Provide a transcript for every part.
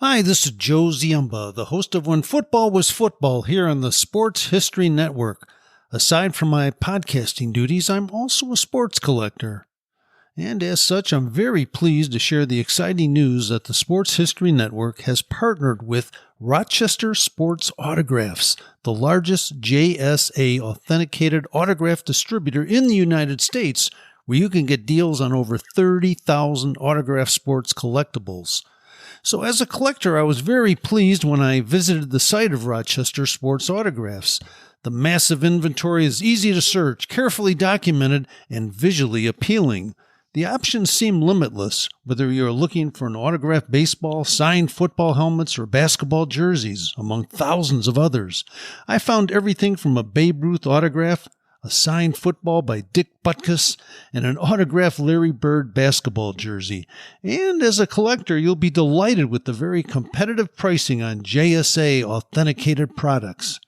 Hi, this is Joe Ziemba, the host of When Football Was Football here on the Sports History Network. Aside from my podcasting duties, I'm also a sports collector. And as such, I'm very pleased to share the exciting news that the Sports History Network has partnered with Rochester Sports Autographs, the largest JSA authenticated autograph distributor in the United States, where you can get deals on over 30,000 autograph sports collectibles. So as a collector, I was very pleased when I visited the site of Rochester Sports Autographs. The massive inventory is easy to search, carefully documented, and visually appealing. The options seem limitless, whether you're looking for an autographed baseball, signed football helmets, or basketball jerseys, among thousands of others. I found everything from a Babe Ruth autograph, a signed football by Dick Butkus, and an autographed Larry Bird basketball jersey. And as a collector, you'll be delighted with the very competitive pricing on JSA authenticated products.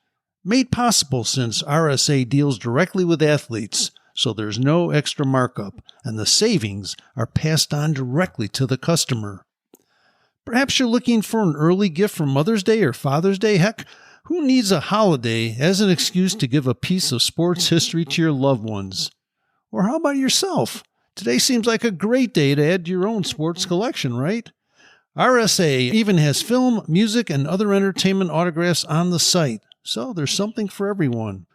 Made possible since RSA deals directly with athletes, so there's no extra markup, and the savings are passed on directly to the customer. Perhaps you're looking for an early gift for Mother's Day or Father's Day. Heck, who needs a holiday as an excuse to give a piece of sports history to your loved ones? Or how about yourself? Today seems like a great day to add to your own sports collection, right? RSA even has film, music, and other entertainment autographs on the site, so there's something for everyone.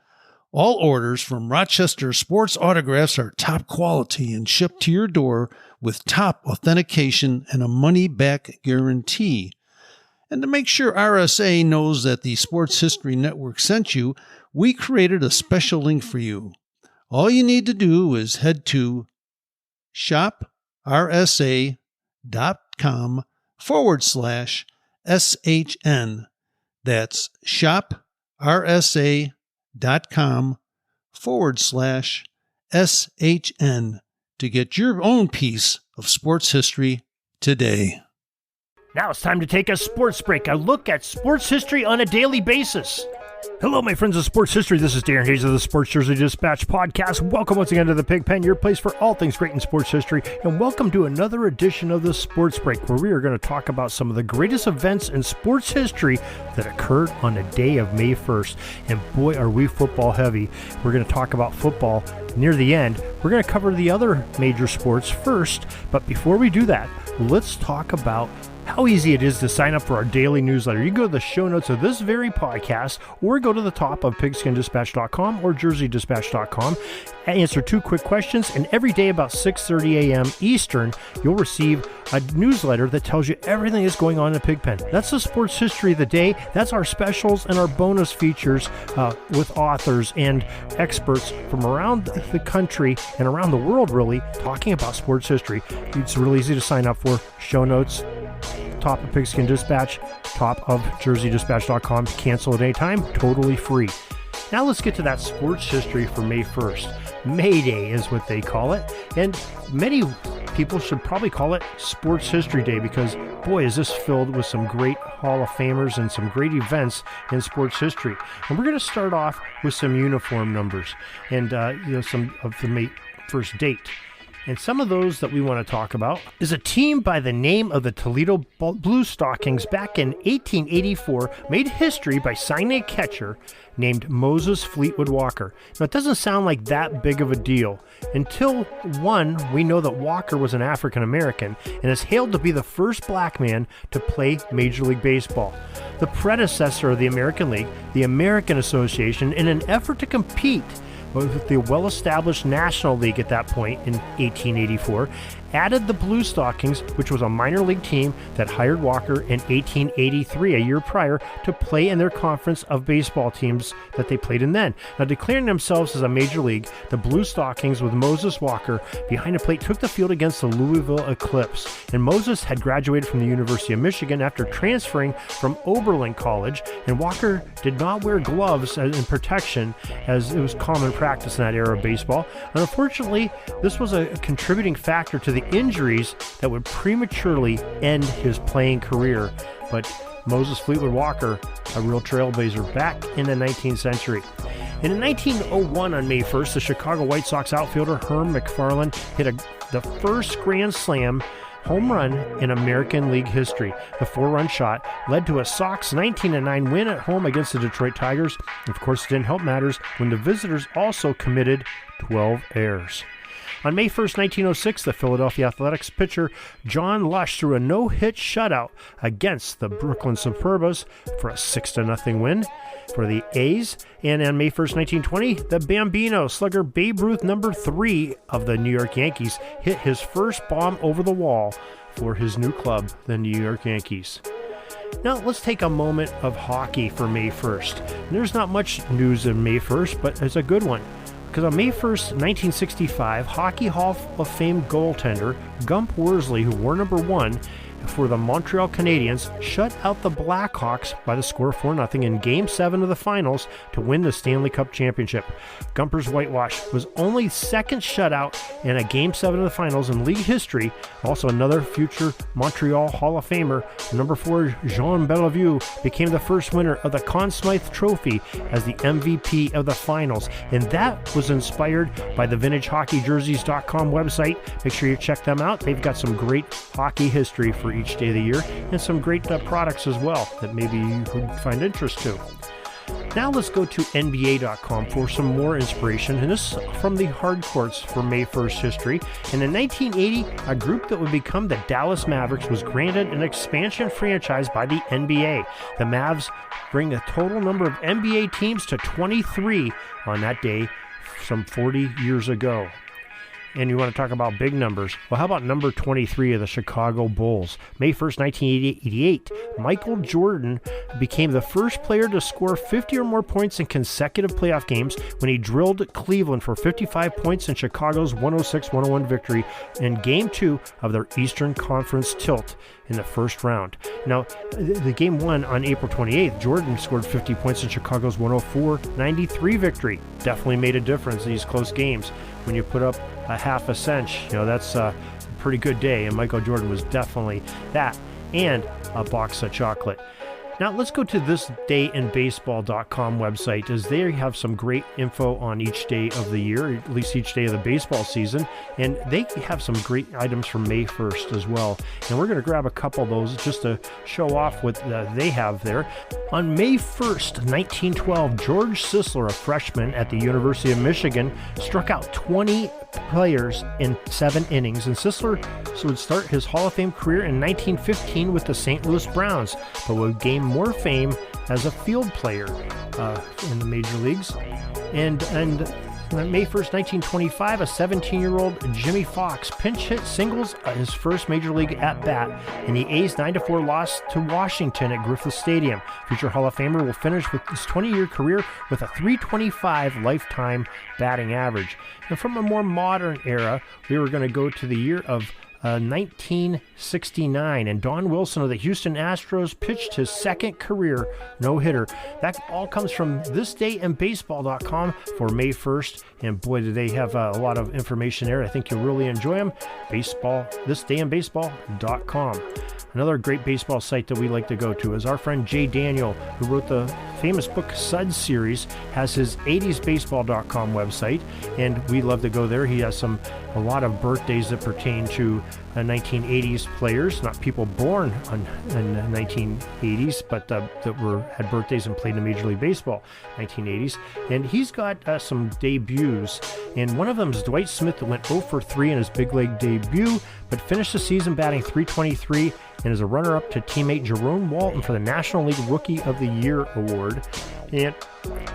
All orders from Rochester Sports Autographs are top quality and shipped to your door with top authentication and a money-back guarantee. And to make sure RSA knows that the Sports History Network sent you, we created a special link for you. All you need to do is head to shoprsa.com/SHN. That's shoprsa.com/SHN to get your own piece of sports history today. Now it's time to take a sports break, a look at sports history on a daily basis. Hello, my friends of sports history. This is Darren Hayes of the Sports Jersey Dispatch podcast. Welcome once again to the Pig Pen, your place for all things great in sports history. And welcome to another edition of the Sports Break, where we are going to talk about some of the greatest events in sports history that occurred on the day of May 1st. And boy, are we football heavy. We're going to talk about football near the end. We're going to cover the other major sports first. But before we do that, let's talk about how easy it is to sign up for our daily newsletter. You go to the show notes of this very podcast, or go to the top of pigskindispatch.com or jerseydispatch.com, answer 2 quick questions, and every day about 6:30 a.m. Eastern, you'll receive a newsletter that tells you everything that's going on in the Pigpen. That's the sports history of the day. That's our specials and our bonus features with authors and experts from around the country and around the world, really, talking about sports history. It's really easy to sign up for. Show notes, top of Pigskin Dispatch, top of jerseydispatch.com. Cancel at any time, totally free. Now let's get to that sports history for May 1st. May Day is what they call it, and many people should probably call it Sports History Day because, boy, is this filled with some great Hall of Famers and some great events in sports history. And we're going to start off with some uniform numbers and some of the May 1st date. And some of those that we want to talk about is a team by the name of the Toledo Blue Stockings back in 1884 made history by signing a catcher named Moses Fleetwood Walker. Now, it doesn't sound like that big of a deal until, one, we know that Walker was an African American and is hailed to be the first black man to play Major League Baseball. The predecessor of the American League, the American Association, in an effort to compete with the well-established National League at that point in 1884, added the Blue Stockings, which was a minor league team that hired Walker in 1883, a year prior, to play in their conference of baseball teams that they played in then. Now, declaring themselves as a major league, the Blue Stockings with Moses Walker behind the plate took the field against the Louisville Eclipse. And Moses had graduated from the University of Michigan after transferring from Oberlin College, and Walker did not wear gloves in protection as it was common practice in that era of baseball. And unfortunately, this was a contributing factor to the injuries that would prematurely end his playing career. But Moses Fleetwood Walker, a real trailblazer back in the 19th century. And in 1901 on May 1st, the Chicago White Sox outfielder Herm McFarland hit the first grand slam home run in American League history. The 4-run shot led to a Sox 19-9 win at home against the Detroit Tigers. Of course, it didn't help matters when the visitors also committed 12 errors. On May 1st, 1906, the Philadelphia Athletics pitcher John Lush threw a no-hit shutout against the Brooklyn Superbas for a 6-0 win for the A's. And on May 1st, 1920, the Bambino slugger Babe Ruth, number 3 of the New York Yankees, hit his first bomb over the wall for his new club, the New York Yankees. Now, let's take a moment of hockey for May 1st. There's not much news on May 1st, but it's a good one. Because on May 1st, 1965, Hockey Hall of Fame goaltender Gump Worsley, who wore number 1 for the Montreal Canadiens, shut out the Blackhawks by the score of 4-0 in Game 7 of the finals to win the Stanley Cup Championship. Gumper's whitewash was only second shutout in a Game 7 of the finals in league history. Also, another future Montreal Hall of Famer, number 4 Jean Bellevue, became the first winner of the Conn Smythe Trophy as the MVP of the finals. And that was inspired by the VintageHockeyJerseys.com website. Make sure you check them out. They've got some great hockey history for each day of the year, and some great products as well that maybe you would find interest to. Now let's go to NBA.com for some more inspiration, and this is from the hard courts for May 1st history. And in 1980, a group that would become the Dallas Mavericks was granted an expansion franchise by the NBA. The Mavs bring the total number of NBA teams to 23 on that day some 40 years ago. And you want to talk about big numbers. Well, how about number 23 of the Chicago Bulls? May 1st, 1988, Michael Jordan became the first player to score 50 or more points in consecutive playoff games when he drilled Cleveland for 55 points in Chicago's 106-101 victory in Game 2 of their Eastern Conference tilt in the first round. Now, the Game 1 on April 28th, Jordan scored 50 points in Chicago's 104-93 victory. Definitely made a difference in these close games. When you put up a half a cinch, that's a pretty good day, and Michael Jordan was definitely that, and a box of chocolate. Now let's go to thisdayinbaseball.com website, as they have some great info on each day of the year, at least each day of the baseball season, and they have some great items from May 1st as well. And we're going to grab a couple of those just to show off what they have there. On May 1st, 1912, George Sisler, a freshman at the University of Michigan, struck out 20 players in 7 innings, and Sisler would start his Hall of Fame career in 1915 with the St. Louis Browns, but would gain more fame as a field player in the major leagues. And on May 1st, 1925, a 17-year-old Jimmy Fox pinch hit singles his first major league at-bat in the A's 9-4 loss to Washington at Griffith Stadium. Future Hall of Famer will finish with his 20-year career with a .325 lifetime batting average. And from a more modern era, we were going to go to the year of 1969, and Don Wilson of the Houston Astros pitched his second career no-hitter. That all comes from thisdayinbaseball.com for May 1st, and boy, do they have a lot of information there. I think you'll really enjoy them. Thisdayinbaseball.com. Another great baseball site that we like to go to is our friend Jay Daniel, who wrote the famous book Suds series, has his 80sbaseball.com website, and we love to go there. He has a lot of birthdays that pertain to 1980s players, not people born in the 1980s, but that had birthdays and played in Major League Baseball 1980s. And he's got some debuts, and one of them is Dwight Smith, that went 0 for 3 in his big league debut, but finished the season batting .323 and is a runner-up to teammate Jerome Walton for the National League Rookie of the Year award. And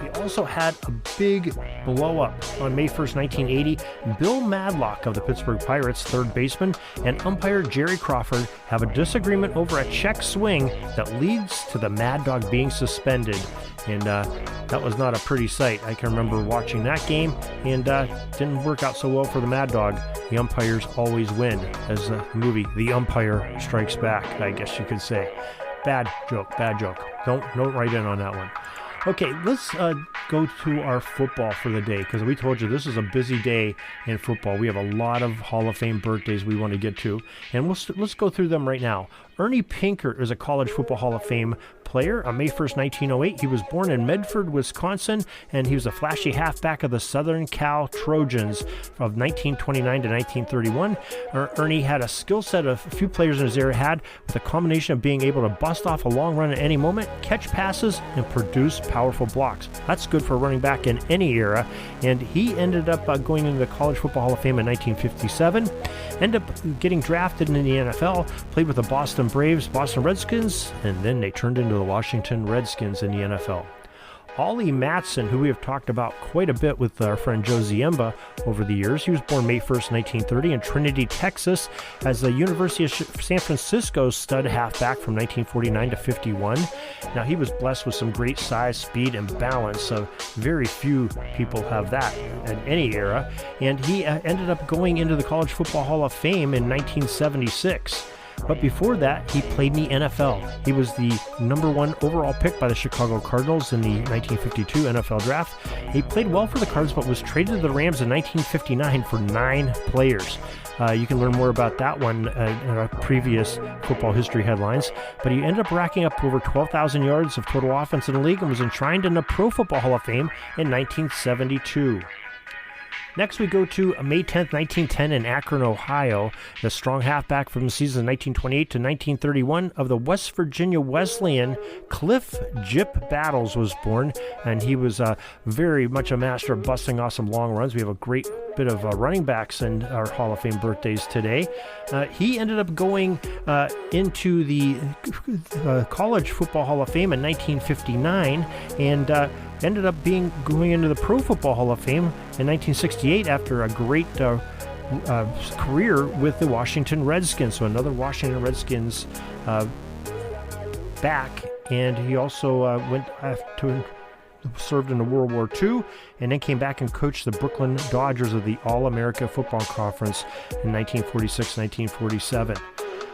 we also had a big blow-up on May 1st, 1980. Bill Madlock of the Pittsburgh Pirates, third baseman, and umpire Jerry Crawford have a disagreement over a check swing that leads to the Mad Dog being suspended. And that was not a pretty sight. I can remember watching that game, and didn't work out so well for the Mad Dog. The umpires always win, as the movie The Umpire Strikes Back, I guess you could say. Bad joke. Don't write in on that one. Okay, let's go to our football for the day, because we told you this is a busy day in football. We have a lot of Hall of Fame birthdays we want to get to, and let's go through them right now. Ernie Pinkert is a College Football Hall of Fame player. On May 1st, 1908, he was born in Medford, Wisconsin, and he was a flashy halfback of the Southern Cal Trojans of 1929 to 1931. Ernie had a skill set a few players in his era had, with a combination of being able to bust off a long run at any moment, catch passes, and produce powerful blocks. That's good for a running back in any era, and he ended up going into the College Football Hall of Fame in 1957, ended up getting drafted into the NFL, played with the Boston Braves, Boston Redskins, and then they turned into the Washington Redskins in the NFL. Ollie Matson, who we have talked about quite a bit with our friend Joe Ziemba over the years. He was born May 1st, 1930 in Trinity, Texas, as the University of San Francisco stud halfback from 1949 to 51. Now, he was blessed with some great size, speed, and balance, so very few people have that in any era. And he ended up going into the College Football Hall of Fame in 1976. But before that, he played in the NFL. He was the number 1 overall pick by the Chicago Cardinals in the 1952 NFL Draft. He played well for the Cards, but was traded to the Rams in 1959 for 9 players. You can learn more about that one in our previous football history headlines. But he ended up racking up over 12,000 yards of total offense in the league and was enshrined in the Pro Football Hall of Fame in 1972. Next, we go to May 10th, 1910 in Akron, Ohio. The strong halfback from the season 1928 to 1931 of the West Virginia Wesleyan, Cliff Jip Battles was born, and he was very much a master of busting off some long runs. We have a great bit of running backs in our Hall of Fame birthdays today. He ended up going into the College Football Hall of Fame in 1959 and ended up going into the Pro Football Hall of Fame in 1968 after a great career with the Washington Redskins. So another Washington Redskins back, and he also went to served in the World War II, and then came back and coached the Brooklyn Dodgers of the All-America Football Conference in 1946-1947.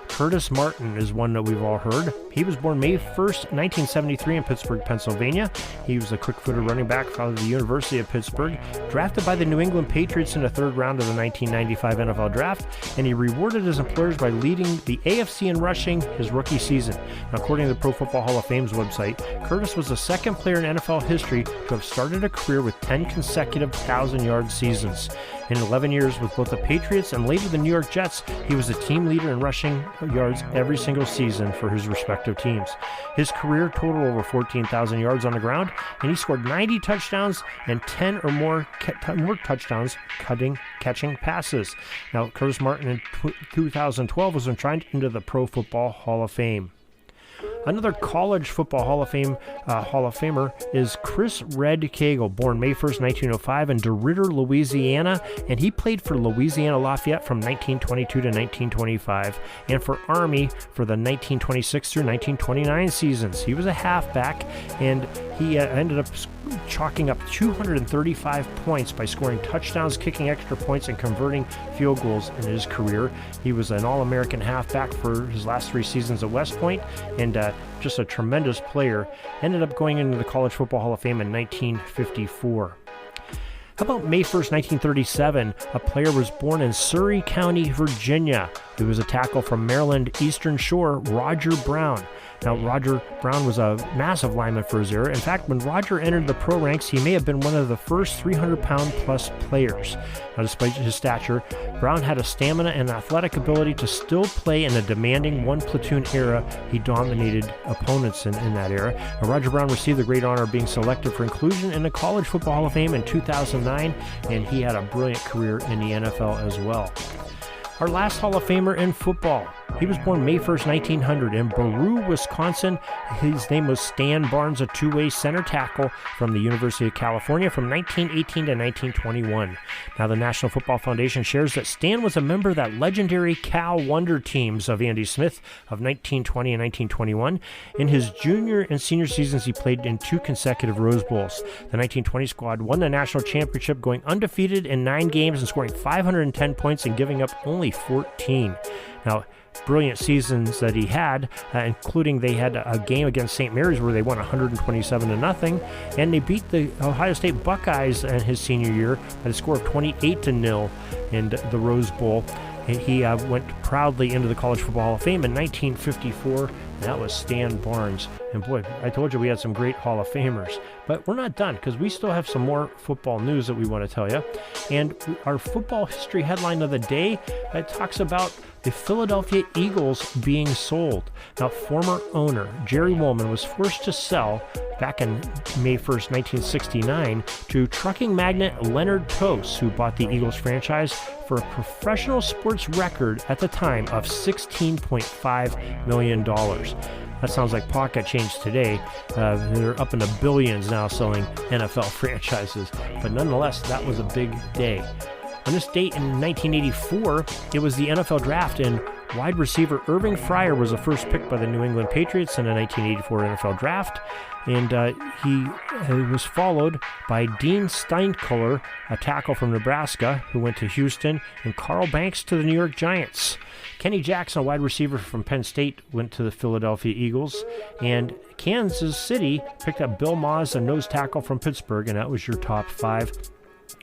Curtis Martin is one that we've all heard. He was born May 1st, 1973 in Pittsburgh, Pennsylvania. He was a quick-footed running back from the University of Pittsburgh, drafted by the New England Patriots in the 3rd round of the 1995 NFL Draft, and he rewarded his employers by leading the AFC in rushing his rookie season. Now, according to the Pro Football Hall of Fame's website, Curtis was the second player in NFL history to have started a career with 10 consecutive 1,000-yard seasons. In 11 years with both the Patriots and later the New York Jets, he was the team leader in rushing yards every single season for his respective teams. His career totaled over 14,000 yards on the ground, and he scored 90 touchdowns and 10 or more touchdowns catching passes. Now, Curtis Martin in 2012 was enshrined into the Pro Football Hall of Fame. Another College Football Hall of Fame Hall of Famer is Chris Red Cagle, born May 1st, 1905 in DeRidder, Louisiana, and he played for Louisiana Lafayette from 1922 to 1925, and for Army for the 1926 through 1929 seasons. He was a halfback, and he ended up chalking up 235 points by scoring touchdowns, kicking extra points, and converting field goals in his career. He was an All-American halfback for his last 3 seasons at West Point, and just a tremendous player. Ended up going into the College Football Hall of Fame in 1954. How about May 1st, 1937? A player was born in Surry County, Virginia. He was a tackle from Maryland Eastern Shore, Roger Brown. Now, Roger Brown was a massive lineman for his era. In fact, when Roger entered the pro ranks, he may have been one of the first 300-pound-plus players. Now, despite his stature, Brown had a stamina and athletic ability to still play in a demanding one-platoon era. He dominated opponents in that era. Now, Roger Brown received the great honor of being selected for inclusion in the College Football Hall of Fame in 2009, and he had a brilliant career in the NFL as well. Our last Hall of Famer in football. He was born May 1st, 1900 in Baru, Wisconsin. His name was Stan Barnes, a two-way center tackle from the University of California from 1918 to 1921. Now, the National Football Foundation shares that Stan was a member of that legendary Cal Wonder teams of Andy Smith of 1920 and 1921. In his junior and senior seasons, he played in 2 consecutive Rose Bowls. The 1920 squad won the national championship, going undefeated in 9 games and scoring 510 points and giving up only 14. Now, brilliant seasons that he had, including they had a game against St. Mary's where they won 127-0, and they beat the Ohio State Buckeyes in his senior year by a score of 28-0 in the Rose Bowl. And he went proudly into the College Football Hall of Fame in 1954. That was Stan Barnes. And boy, I told you we had some great Hall of Famers. But we're not done, because we still have some more football news that we want to tell you. And our football history headline of the day talks about the Philadelphia Eagles being sold. Now, former owner Jerry Woolman was forced to sell back in May 1st, 1969, to trucking magnate Leonard Tost, who bought the Eagles franchise for a professional sports record at the time of $16.5 million. That sounds like pocket change today. They're up in the billions now selling NFL franchises. But nonetheless, that was a big day. On this date in 1984, it was the NFL draft, and wide receiver Irving Fryer was the first pick by the New England Patriots in the 1984 NFL draft. And he was followed by Dean Steinkuhler, a tackle from Nebraska, who went to Houston, and Carl Banks to the New York Giants. Kenny Jackson, a wide receiver from Penn State, went to the Philadelphia Eagles. And Kansas City picked up Bill Maas, a nose tackle from Pittsburgh, and that was your top 5.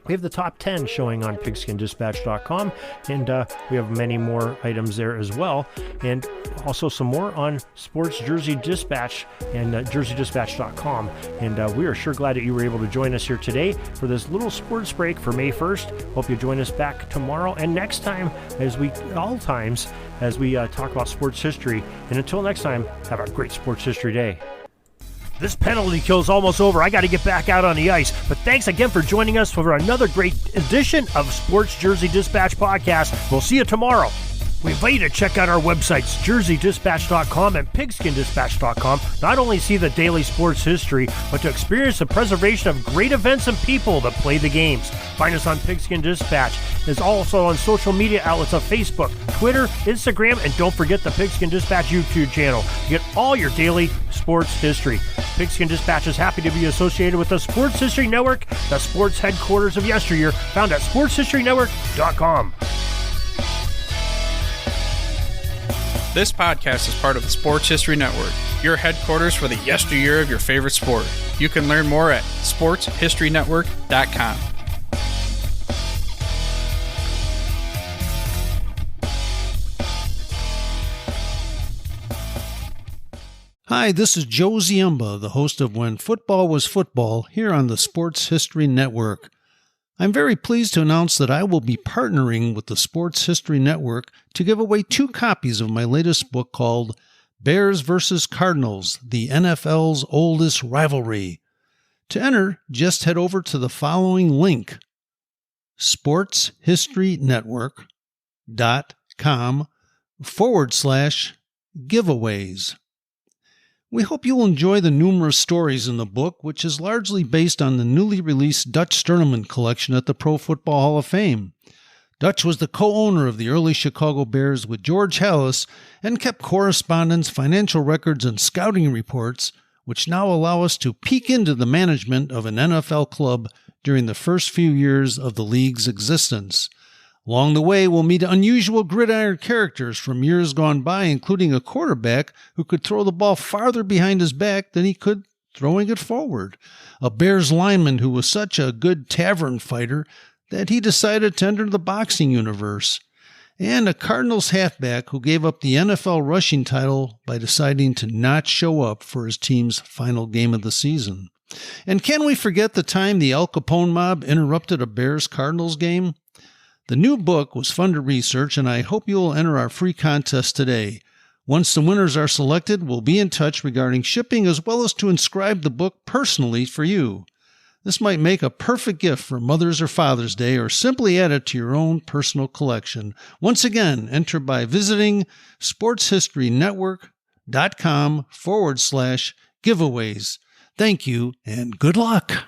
We have the top 10 showing on PigskinDispatch.com, and we have many more items there as well, and also some more on Sports Jersey Dispatch and JerseyDispatch.com. And we are sure glad that you were able to join us here today for this little sports break for May 1st. Hope you join us back tomorrow and next time, as we talk about sports history. And until next time, have a great sports history day. This penalty kill is almost over. I got to get back out on the ice. But thanks again for joining us for another great edition of Sports Jersey Dispatch Podcast. We'll see you tomorrow. We invite you to check out our websites, JerseyDispatch.com and PigskinDispatch.com. Not only see the daily sports history, but to experience the preservation of great events and people that play the games. Find us on Pigskin Dispatch. It's also on social media outlets of Facebook, Twitter, Instagram, and don't forget the Pigskin Dispatch YouTube channel. You get all your daily sports history. Pigskin Dispatch is happy to be associated with the Sports History Network, the sports headquarters of yesteryear, found at SportsHistoryNetwork.com. This podcast is part of the Sports History Network, your headquarters for the yesteryear of your favorite sport. You can learn more at SportsHistoryNetwork.com. Hi, this is Joe Ziemba, the host of When Football Was Football, here on the Sports History Network. I'm very pleased to announce that I will be partnering with the Sports History Network to give away 2 copies of my latest book called Bears vs. Cardinals, the NFL's Oldest Rivalry. To enter, just head over to the following link, sportshistorynetwork.com/giveaways. We hope you'll enjoy the numerous stories in the book, which is largely based on the newly released Dutch Tournament collection at the Pro Football Hall of Fame. Dutch was the co-owner of the early Chicago Bears with George Halas and kept correspondence, financial records, and scouting reports, which now allow us to peek into the management of an NFL club during the first few years of the league's existence. Along the way, we'll meet unusual gridiron characters from years gone by, including a quarterback who could throw the ball farther behind his back than he could throwing it forward, a Bears lineman who was such a good tavern fighter that he decided to enter the boxing universe, and a Cardinals halfback who gave up the NFL rushing title by deciding to not show up for his team's final game of the season. And can we forget the time the Al Capone mob interrupted a Bears-Cardinals game? The new book was fun to research, and I hope you will enter our free contest today. Once the winners are selected, we'll be in touch regarding shipping as well as to inscribe the book personally for you. This might make a perfect gift for Mother's or Father's Day, or simply add it to your own personal collection. Once again, enter by visiting sportshistorynetwork.com/giveaways. Thank you and good luck.